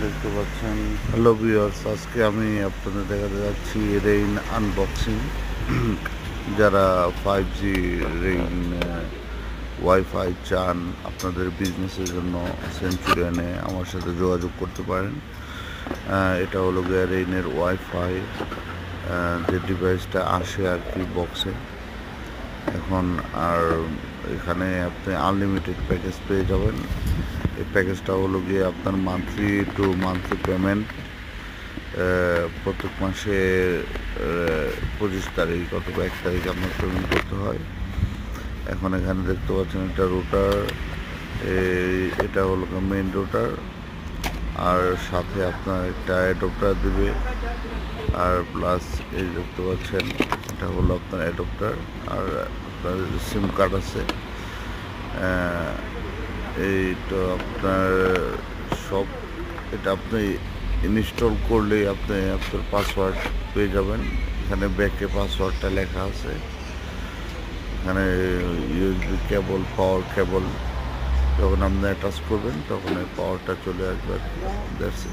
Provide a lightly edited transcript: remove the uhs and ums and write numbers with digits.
দেখতে পাচ্ছেন। Hello viewers, আজকে আমি আপনাদের দেখাতে যাচ্ছি রেইন আনবক্সিং। যারা 5G রেইন ওয়াইফাই চান আপনাদের বিজনেসের জন্য সেঞ্চুরিয়ানে আমার সাথে যোগাযোগ করতে পারেন। এটা হলো গিয়ে রেইনের ওয়াইফাই, যে ডিভাইসটা আসে আর কি বক্সে। এখন আর এখানে আপনি আনলিমিটেড প্যাকেজ পেয়ে যাবেন। এই প্যাকেজটা হলো গিয়ে আপনার মান্থলি টু মান্থলি পেমেন্ট। প্রত্যেক মাসে 25 তারিখ অথবা 1 তারিখ আপনার পেমেন্ট করতে হয়। এখন এখানে দেখতে পাচ্ছেন একটা রুটার, এটা হলো মেইন রুটার, আর সাথে আপনার একটা অ্যাডপ্টার দেবে। আর প্লাস এই দেখতে পাচ্ছেন এটা হলো আপনার অ্যাডপ্টার, আর আপনার সিম কার্ড আছে। এই তো আপনার সব, এটা আপনি ইনস্টল করলেই আপনি আপনার পাসওয়ার্ড পেয়ে যাবেন। এখানে ব্যাকে পাসওয়ার্ডটা লেখা আছে। এখানে ইউএসবি কেবল, পাওয়ার কেবল, যখন আপনি অ্যাটাচ করবেন তখন এই পাওয়ারটা চলে আসবে। That's it.